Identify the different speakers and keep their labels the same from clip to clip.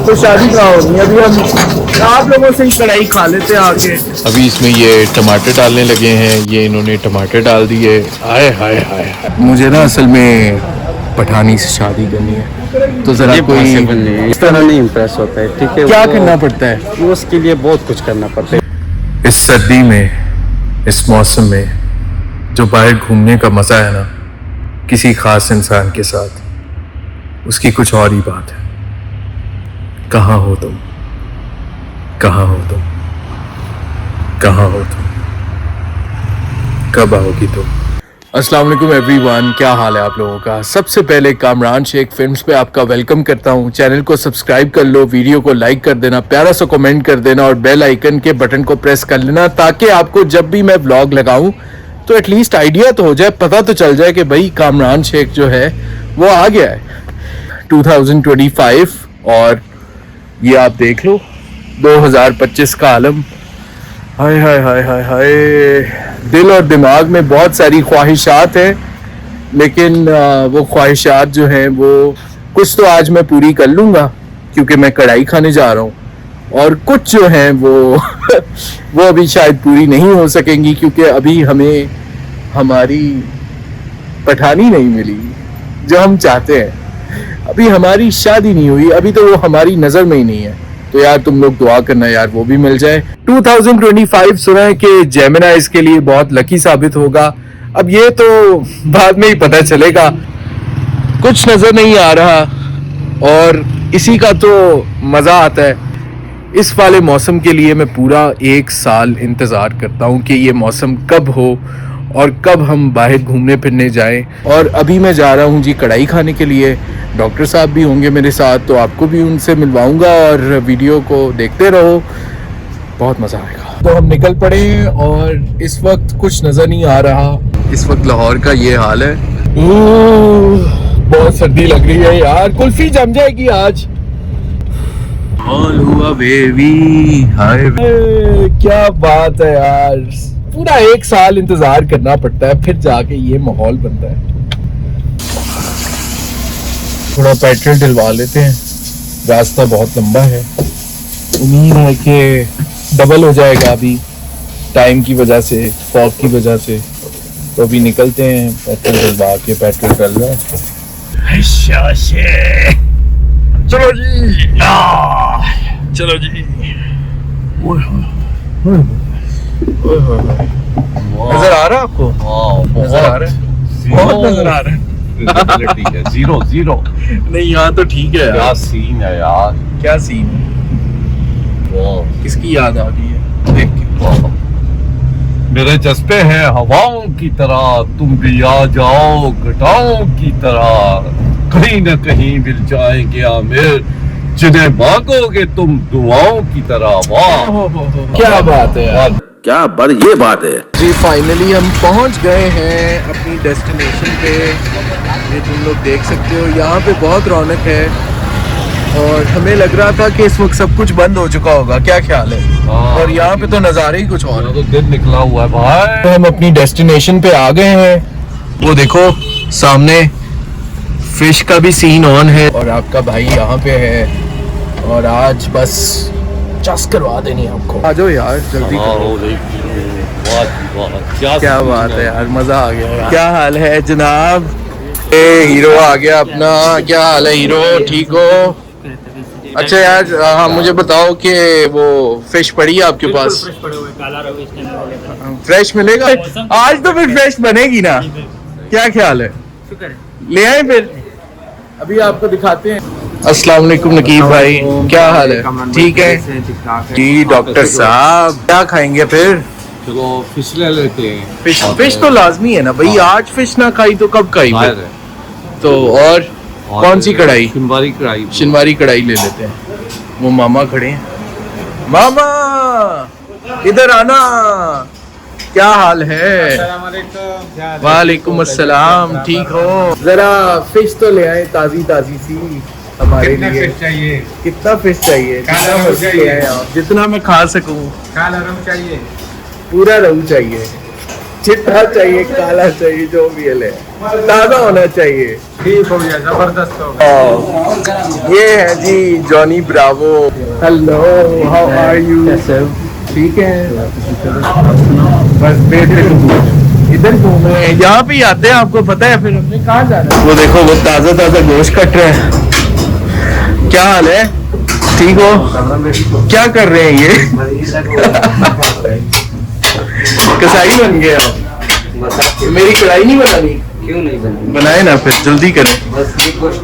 Speaker 1: तो शादी कहाँ होनी है? अभी हम आप लोगों से ही कढ़ाई खा लेते हैं आके।
Speaker 2: अभी इसमें ये टमाटर डालने लगे हैं, ये इन्होंने टमाटर डाल दिए। हाय हाय हाय, मुझे ना असल में पठानी से शादी करनी है, तो जरा कोई
Speaker 3: इस तरह नहीं इम्प्रेस होता है, ठीक है?
Speaker 2: क्या करना पड़ता है?
Speaker 3: वो उसके लिए बहुत कुछ करना पड़ता है।
Speaker 2: इस सर्दी में, इस मौसम में जो बाहर घूमने का मज़ा है ना किसी ख़ास इंसान के साथ, उसकी कुछ और ही बात है। कहाँ हो तुम, कहाँ हो तुम, कहाँ हो तुम, कब आओगी तुम? अस्सलाम वालेकुम एवरीवन, क्या हाल है आप लोगों का? सबसे पहले कामरान शेख फिल्म्स पे आपका वेलकम करता हूँ। चैनल को सब्सक्राइब कर लो, वीडियो को लाइक कर देना, प्यारा सा कमेंट कर देना और बेल आइकन के बटन को प्रेस कर लेना, ताकि आपको जब भी मैं व्लॉग लगाऊं तो एटलीस्ट आइडिया तो हो जाए, पता तो चल जाए कि भाई कामरान शेख जो है वो आ गया है 2025। और ये आप देख लो 2025 का आलम। हाय हाय हाय हाय हाय, दिल और दिमाग में बहुत सारी ख्वाहिशात हैं, लेकिन वो ख्वाहिशात जो हैं वो कुछ तो आज मैं पूरी कर लूँगा क्योंकि मैं कढ़ाई खाने जा रहा हूँ, और कुछ जो हैं वो वो अभी शायद पूरी नहीं हो सकेंगी क्योंकि अभी हमें हमारी पठानी नहीं मिली जो हम चाहते हैं। अभी हमारी शादी नहीं हुई, अभी तो वो हमारी नज़र में ही नहीं है। तो यार तुम लोग दुआ करना यार वो भी मिल जाए। 2025 सुना है कि जेमिनी इसके लिए बहुत लकी साबित होगा। अब ये तो बाद में ही पता चलेगा, कुछ नज़र नहीं आ रहा और इसी का तो मज़ा आता है। इस वाले मौसम के लिए मैं पूरा एक साल इंतज़ार करता हूँ कि ये मौसम कब हो और कब हम बाहर घूमने फिरने जाएं। और अभी मैं जा रहा हूँ जी कढ़ाई खाने के लिए। डॉक्टर साहब भी होंगे मेरे साथ, तो आपको भी उनसे मिलवाऊंगा और वीडियो को देखते रहो, बहुत मज़ा आएगा। तो हम निकल पड़े और इस वक्त कुछ नज़र नहीं आ रहा। इस वक्त लाहौर का ये हाल है। बहुत सर्दी लग रही है यार, कुल्फी जम जाएगी आज। हाल हुआ बेबी, हाय क्या बात है यार। पूरा एक साल इंतजार करना पड़ता है, फिर जाके ये माहौल बनता है। थोड़ा पेट्रोल डलवा लेते हैं, रास्ता बहुत लंबा है। उम्मीद है कि डबल हो जाएगा अभी टाइम की वजह से, फॉग की वजह से। तो अभी निकलते हैं, पेट्रोल डलवा के पेट्रोल कर लें। चलो जी, चलो जी। नजर आ रहा है आपको? नजर आ रहा है, बहुत नजर आ रहा है।
Speaker 3: जीरो जीरो
Speaker 2: नहीं यहाँ तो ठीक है।
Speaker 3: क्या सीन है यार,
Speaker 2: क्या सीन है? किसकी याद आ गई है देख के?
Speaker 3: मेरे जज्बे हैं हवाओं की तरह, तुम भी आ जाओ घटाओं की तरह। कहीं न कहीं मिल जाएंगे आमिर, जिन्हें मांगोगे तुम दुआओं की तरह। वाह
Speaker 2: क्या बात है यार,
Speaker 4: क्या पर ये बात है
Speaker 2: जी। फाइनली हम पहुंच गए हैं अपनी डेस्टिनेशन पे। ये तुम लोग देख सकते हो, यहाँ पे बहुत रौनक है और हमें लग रहा था कि इस वक्त सब कुछ बंद हो चुका होगा। क्या ख्याल है? और यहाँ पे तो नज़ारे ही कुछ और।
Speaker 3: तो दिन निकला हुआ है भाई।
Speaker 2: तो हम अपनी डेस्टिनेशन पे आ गए हैं। वो देखो सामने फिश का भी सीन ऑन है और आपका भाई यहाँ पे है और आज बस चस करवा देनी आपको। आ जाओ यार जल्दी करो। क्या बात है यार, मजा आ गया। क्या हाल है जनाब? हीरो आ गया अपना। क्या हाल है हीरो, ठीक हो? अच्छा यार हाँ, मुझे बताओ कि वो फिश पड़ी है आपके पास? फ्रेश मिलेगा आज तो? फिर फ्रेश बनेगी ना? क्या ख्याल है, ले आए फिर? अभी आपको दिखाते हैं। अस्सलाम वालेकुम नकीब भाई, क्या हाल है? ठीक है जी। डॉक्टर साहब क्या खाएंगे फिर?
Speaker 3: चलो फिश ले लेते हैं।
Speaker 2: फिश तो लाजमी है ना भाई, आज फिश ना खाई तो कब खाई फिर? तो और कौन सी कढ़ाई? शिनवारी कढ़ाई ले लेते हैं। वो मामा खड़े हैं। मामा इधर आना, क्या हाल है? वालेकुम अस्सलाम, ठीक हो? जरा फिश तो ले आए ताजी ताजी सी हमारे लिए।
Speaker 5: चाहिए?
Speaker 2: कितना फिश चाहिए? कितना मर्जी ले आए आप, जितना मैं खा सकूं।
Speaker 5: काला रंग चाहिए?
Speaker 2: पूरा रहू चाहिए। चिट्टा चाहिए, काला चाहिए, जो भी है ले, ताजा होना चाहिए।
Speaker 1: ठीक हो गया, जबरदस्त हो गया।
Speaker 2: ये है जी Johnny Bravo. Hello, how are you? ठीक है, बस बैठे इधर घूमे, यहाँ पे ही आते हैं, आपको पता है। फिर हमने कहाँ जाना है? वो देखो, वो ताजा ताजा गोश्त कट रहे हैं। क्या हाल है? ठीक हो? क्या कर रहे हैं ये? कसाई बन गए आप। मेरी कढ़ाई नहीं बनानी?
Speaker 5: क्यों नहीं बनी?
Speaker 2: बनाए ना, फिर जल्दी करें।
Speaker 5: बस ये गोश्त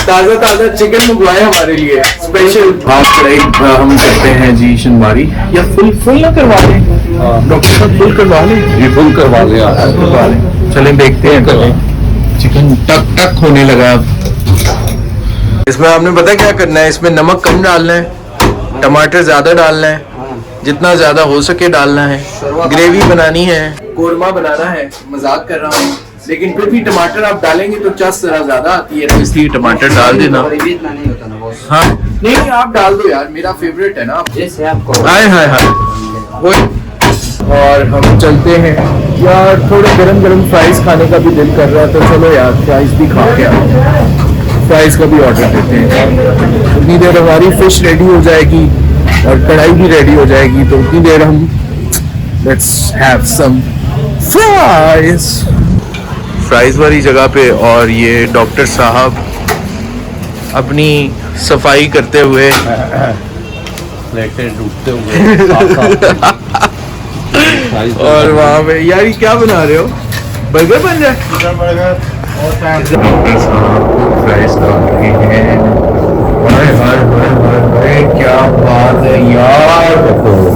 Speaker 2: ताजा ताजा चिकन मंगवाया हमारे लिए स्पेशल। हाफ कढ़ाई हम करते हैं जी शनवारी, या फुल ना करवा लें? डॉक्टर साहब फुल करवा लें?
Speaker 3: ये फुल करवा लिया।
Speaker 2: करवा लें, चलें देखते हैं। चिकन टक टक होने लगा अब। इसमें आपने पता क्या करना है? इसमें नमक कम डालना है, टमाटर ज्यादा डालना है, जितना ज्यादा हो सके डालना है। ग्रेवी बनानी है, कोरमा बनाना है। मजाक कर रहा हूँ, लेकिन फिर भी टमाटर आप डालेंगे तो चस जरा ज्यादा आती है, तो इसलिए टमाटर डाल देना।
Speaker 5: इतना नहीं होता ना बॉस।
Speaker 2: हाँ नहीं, आप डाल दो यार, मेरा फेवरेट है ना।
Speaker 5: जैसे आपको
Speaker 2: हाय हाय हाय वो। और हम चलते हैं यार, थोड़े गरम गरम फ्राइज खाने का भी दिल कर रहा है, तो चलो यार फ्राइज भी खा के आओ। फ्राइज का भी ऑर्डर देते हैं। उतनी देर हमारी फिश रेडी हो जाएगी और कढ़ाई भी रेडी हो जाएगी, तो उतनी देर हम लेट्स हैव सम फ्राइज वाली जगह पे। और ये डॉक्टर साहब अपनी सफाई करते हुए,
Speaker 3: प्लेटें डूबते हुए
Speaker 2: और वहाँ पे यार ये क्या बना रहे हो? बर्गर बन रहा है? डॉक्टर साहब फ्राइज खा रहे हैं। क्या बात है यार,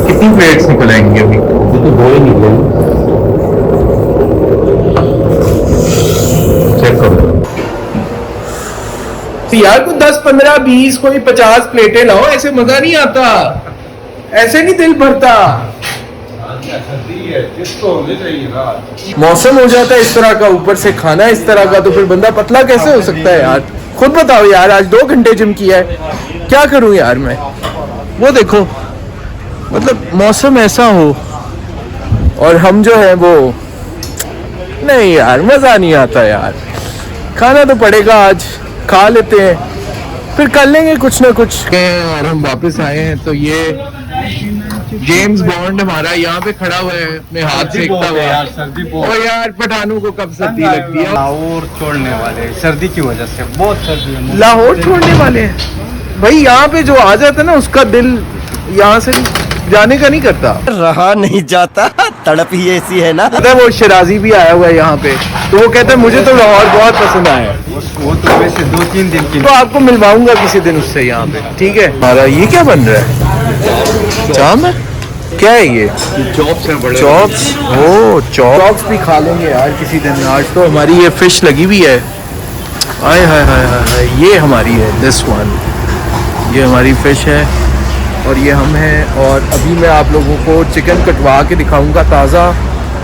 Speaker 2: कितनी प्लेट्स निकल आएंगी अभी?
Speaker 3: तो दो ही निकले। चेक करो
Speaker 2: तो यार कोई 10 15 20 कोई 50 प्लेटें लाओ, ऐसे मजा नहीं आता, ऐसे नहीं दिल भरता। मौसम हो जाता है इस तरह का, ऊपर से खाना इस तरह का, तो फिर बंदा पतला कैसे हो सकता है यार? खुद बताओ यार, आज 2 घंटे जिम किया है, क्या करूं यार मैं? वो देखो, मतलब मौसम ऐसा हो और हम जो है वो, नहीं यार मजा नहीं आता यार। खाना तो पड़ेगा, आज खा लेते हैं, फिर कर लेंगे कुछ ना कुछ। और हम वापस आए हैं, तो ये जेम्स बॉन्ड हमारा यहाँ पे खड़ा हुआ है, अपने हाथ सेकता हुआ यार।
Speaker 3: सर्दी
Speaker 2: और यार पठानों को कब सर्दी लगती है?
Speaker 1: लाहौर छोड़ने वाले सर्दी की वजह से बहुत सर्दी है।
Speaker 2: लाहौर छोड़ने वाले हैं भाई। यहाँ पे जो आ जाता है ना, उसका दिल यहाँ से जाने का नहीं करता।
Speaker 6: रहा नहीं जाता, तड़प ही ऐसी है ना।
Speaker 2: पता है वो शराजी भी आया हुआ है यहाँ पे, तो वो कहता है मुझे तो लाहौर बहुत पसंद आया है।
Speaker 1: वो तो वैसे 2-3 दिन की।
Speaker 2: तो आपको मिलवाऊंगा किसी दिन उससे यहाँ पे, ठीक है? हमारा ये क्या बन रहा है? चाम है? क्या है ये?
Speaker 3: चॉप्स हैं बड़े।
Speaker 2: चॉप्स? ओ चॉप्स भी खा लेंगे यार किसी दिन। आज तो हमारी ये फिश लगी हुई है। आय हाय हाय हाय, ये हमारी है, दिस वन, ये हमारी फिश है और ये हम हैं। और अभी मैं आप लोगों को चिकन कटवा के दिखाऊंगा ताज़ा,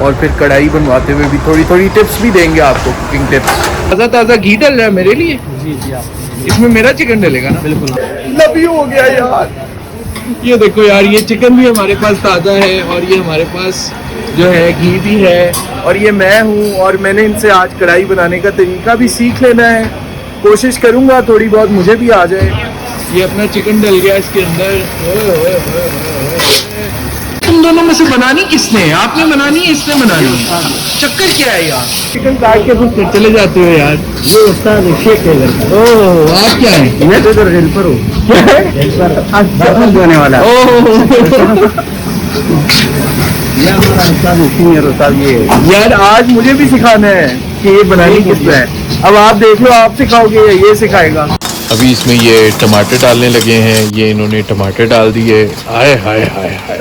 Speaker 2: और फिर कढ़ाई बनवाते हुए भी थोड़ी थोड़ी टिप्स भी देंगे आपको, कुकिंग टिप्स। ताज़ा ताज़ा घी डल रहा है मेरे लिए।
Speaker 1: जी जी, आप
Speaker 2: इसमें मेरा चिकन डलेगा ना?
Speaker 1: बिल्कुल।
Speaker 2: लव यू हो गया यार। ये देखो यार, ये चिकन भी हमारे पास ताज़ा है, और ये हमारे पास जो है घी भी है, और ये मैं हूँ। और मैंने इनसे आज कढ़ाई बनाने का तरीका भी सीख लेना है, कोशिश करूँगा थोड़ी बहुत मुझे भी आ जाए। ये अपना चिकन डल गया इसके अंदर। तुम दोनों में से बनानी किसने है? आपने बनानी है, इसने बनानी है? चक्कर क्या है यार? चिकन काट के फिर चले जाते हो यार।
Speaker 1: ये उस्ताद शेख है इधर।
Speaker 2: ओह, आप क्या है?
Speaker 1: मैं तो इधर हेल्पर हूँ। बर्तन धोने वाला।
Speaker 2: ओह
Speaker 1: ये हमारा उस्ताद सीनियर उस्ताद ये है।
Speaker 2: यार आज मुझे भी सिखाना है कि ये बनानी किस है। अब आप देख लो, आप सिखाओगे या ये सिखाएगा? अभी इसमें ये टमाटर डालने लगे हैं, ये इन्होंने टमाटर डाल दिए। हाय हाय हाय हाय।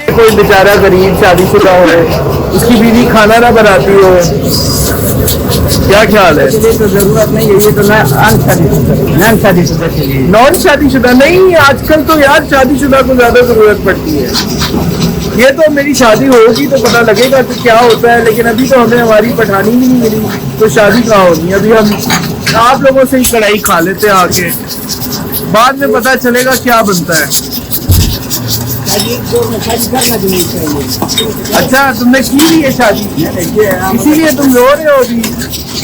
Speaker 2: कोई बेचारा गरीब शादीशुदा हो, उसकी बीवी खाना ना बनाती हो, क्या ख्याल है?
Speaker 1: ये तो जरूरत नहीं है, ये तो नॉन शादीशुदा के लिए।
Speaker 2: नॉन शादीशुदा नहीं, आजकल तो यार शादीशुदा को ज्यादा जरूरत पड़ती है। ये तो मेरी शादी होगी तो पता लगेगा कि क्या होता है, लेकिन अभी तो हमें हमारी पठानी ही नहीं मिली, तो शादी कहाँ होनी? अभी हम आप लोगों से ही कढ़ाई खा लेते हैं आके, बाद में पता चलेगा क्या बनता है।
Speaker 1: शादी करना चाहिए। अच्छा, तुमने की ली है शादी, इसीलिए तुम रो रहे हो अभी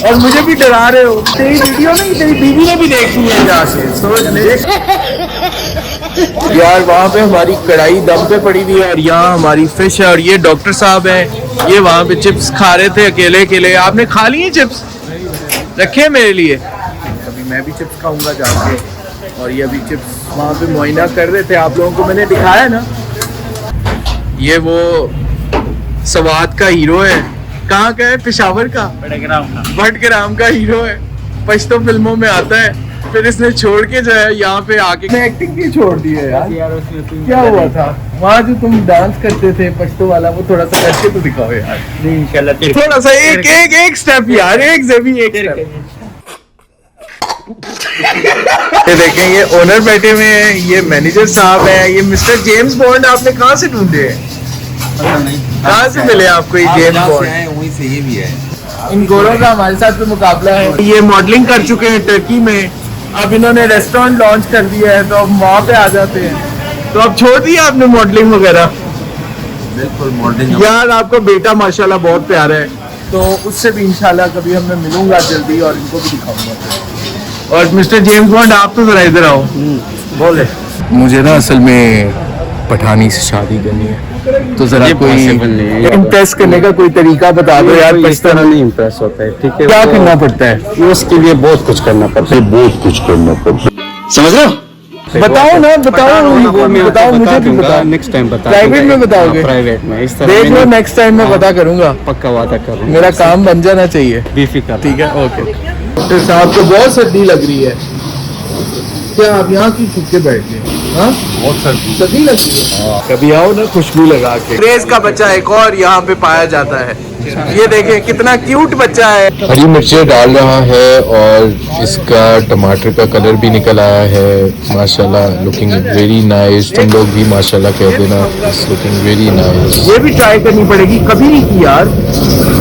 Speaker 1: और मुझे भी डरा रहे हो। तेरी वीडियो नहीं, तेरी बीवी ने भी देखी है जाके, सोच ले।
Speaker 2: यार वहाँ पे हमारी कढ़ाई दम पे पड़ी हुई है और यहाँ हमारी फिश है और ये डॉक्टर साहब हैं, ये वहाँ पे चिप्स खा रहे थे अकेले अकेले। आपने खा लिए चिप्स? रखे मेरे लिए। अभी मैं भी चिप्स खाऊंगा जाके। और ये अभी चिप्स वहाँ पे मुआयना कर रहे थे, आप लोगों को मैंने दिखाया ना। ये वो सवात का हीरो है। कहाँ का है? पेशावर का, बड़ग्राम का हीरो है। पश्तो फिल्मों में आता है, फिर इसने छोड़ के जो है यहाँ पे आके एक्टिंग की छोड़ दी है यार। क्या हुआ था वहाँ जो तुम डांस करते थे पश्तो वाला, वो थोड़ा सा करके तो दिखाओ यार। थोड़ा सा एक स्टेप यार, एक स्टेप। ये देखें, ये ओनर बैठे हुए हैं, ये मैनेजर साहब हैं, ये मिस्टर जेम्स बॉन्ड आपने कहाँ से ढूंढे हैं? कहाँ से मिले आपको ये जेम्स बॉन्ड?
Speaker 5: वहीं से ये भी है।
Speaker 2: इन गोरों का हमारे साथ तो मुकाबला है। ये मॉडलिंग कर चुके हैं टर्की में, अब इन्होंने रेस्टोरेंट लॉन्च कर दिया है तो अब वहाँ पे आ जाते हैं। तो अब छोड़ दिया आपने मॉडलिंग वगैरह?
Speaker 5: बिल्कुल मॉडलिंग।
Speaker 2: यार आपका बेटा माशाल्लाह बहुत प्यारा है, तो उससे भी इंशाल्लाह कभी हम मैं मिलूंगा जल्दी और इनको भी दिखाऊंगा। और मिस्टर जेम्स बॉन्ड, आप तो जरा इधर आओ। बोले मुझे ना असल में पठानी से शादी करनी है, तो जरा कोई इम्प्रेस करने का कोई तरीका बता दो यार।
Speaker 7: इस तरह नहीं इम्प्रेस होता है, ठीक है?
Speaker 2: क्या करना पड़ता है?
Speaker 7: उसके लिए बहुत कुछ करना पड़ता है, बहुत कुछ करना पड़ता है, समझ रहे हो?
Speaker 2: बताओ ना, बताओ मुझे भी बताओ।
Speaker 7: नेक्स्ट टाइम बता।
Speaker 2: प्राइवेट में बताओगे?
Speaker 7: प्राइवेट में इस तरह
Speaker 2: देख लो, नेक्स्ट टाइम मैं पता करूंगा,
Speaker 7: पक्का वादा कर।
Speaker 2: मेरा काम बन जाना चाहिए।
Speaker 7: बेफिक्र।
Speaker 2: ठीक है, ओके। डॉक्टर साहब को बहुत सर्दी लग रही है, क्या आप यहाँ की छुप के बैठ गए? हाँ,
Speaker 3: बहुत सर्दी
Speaker 2: लग रही है। कभी आओ ना खुशबू लगा के। रेस का बच्चा एक और यहाँ पे पाया जाता है, ये देखें कितना क्यूट बच्चा है।
Speaker 8: हरी मिर्चें डाल रहा है और इसका टमाटर का कलर भी निकल आया है माशाल्लाह, लुकिंग वेरी नाइस। तुम लोग भी माशाल्लाह कह देना, इट्स लुकिंग वेरी नाइस।
Speaker 2: ये भी ट्राई करनी पड़ेगी, कभी नहीं की यार।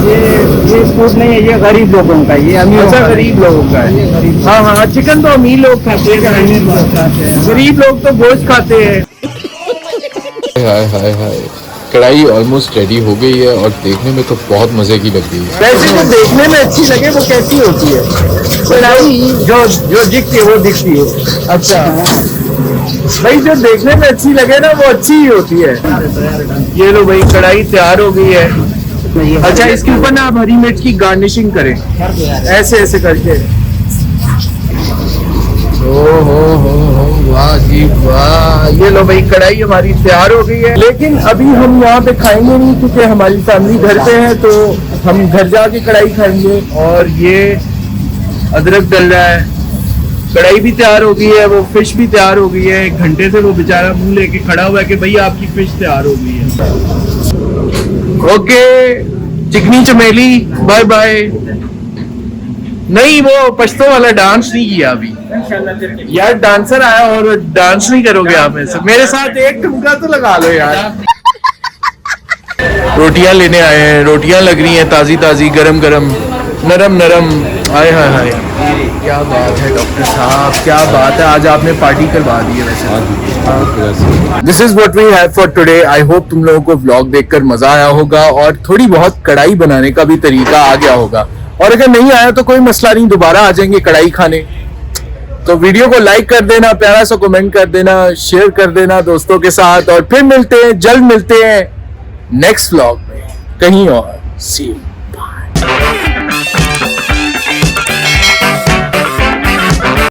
Speaker 1: ये फूड नहीं है, ये गरीब लोगों का, ये अमीर।
Speaker 2: अच्छा, गरीब लोगों का है। हाँ हाँ, चिकन तो अमीर लोग खाते हैं, गरीब लोग तो गोश्त खाते हैं।
Speaker 8: हाय हाय हाय, कढ़ाई ऑलमोस्ट रेडी हो गई है और देखने में तो बहुत मजे की लग रही है।
Speaker 2: वैसे जो देखने में अच्छी लगे वो कैसी होती है? कढ़ाई जो दिखती है वो दिखती है। अच्छा भाई, जो देखने में अच्छी लगे ना वो अच्छी ही होती है। ये लो भाई, कढ़ाई तैयार हो गई है। अच्छा, इसके ऊपर ना आप हरी मिर्च की गार्निशिंग करें ऐसे ऐसे करके। हो वाह जी वाह। ये लो भाई, कढ़ाई हमारी तैयार हो गई है, लेकिन अभी हम यहाँ पे खाएंगे नहीं क्योंकि हमारी फैमिली घर पे है, तो हम घर जाके कढ़ाई खाएंगे। और ये अदरक डल रहा है, कढ़ाई भी तैयार हो गई है, वो फिश भी तैयार हो गई है। 1 घंटे से वो बेचारा मुंह लेके खड़ा हुआ है कि भाई आपकी फिश तैयार हो गई है। ओके चिकनी चमेली, बाय बाय। नहीं, वो पश्तो वाला डांस नहीं किया अभी यार। डांसर आया और डांस नहीं करोगे आप ऐसे? मेरे साथ एक ठुमका तो लगा लो यार। रोटियां लेने आए हैं, रोटियां लग रही हैं ताजी ताजी, गरम गरम, नरम नरम। हाय हाय हाय, क्या बात है डॉक्टर साहब, क्या बात है, आज आपने पार्टी करवा दी है वैसे। This is what we have for today. I hope तुम लोगों को व्लॉग देखकर मजा आया होगा और थोड़ी बहुत कढ़ाई बनाने का भी तरीका आ गया होगा। और अगर नहीं आया तो कोई मसला नहीं, दोबारा आ जाएंगे कढ़ाई खाने। तो वीडियो को लाइक कर देना, प्यारा सा कमेंट कर देना, शेयर कर देना दोस्तों के साथ, और फिर मिलते हैं, जल्द मिलते हैं नेक्स्ट व्लॉग में कहीं और। सी यू।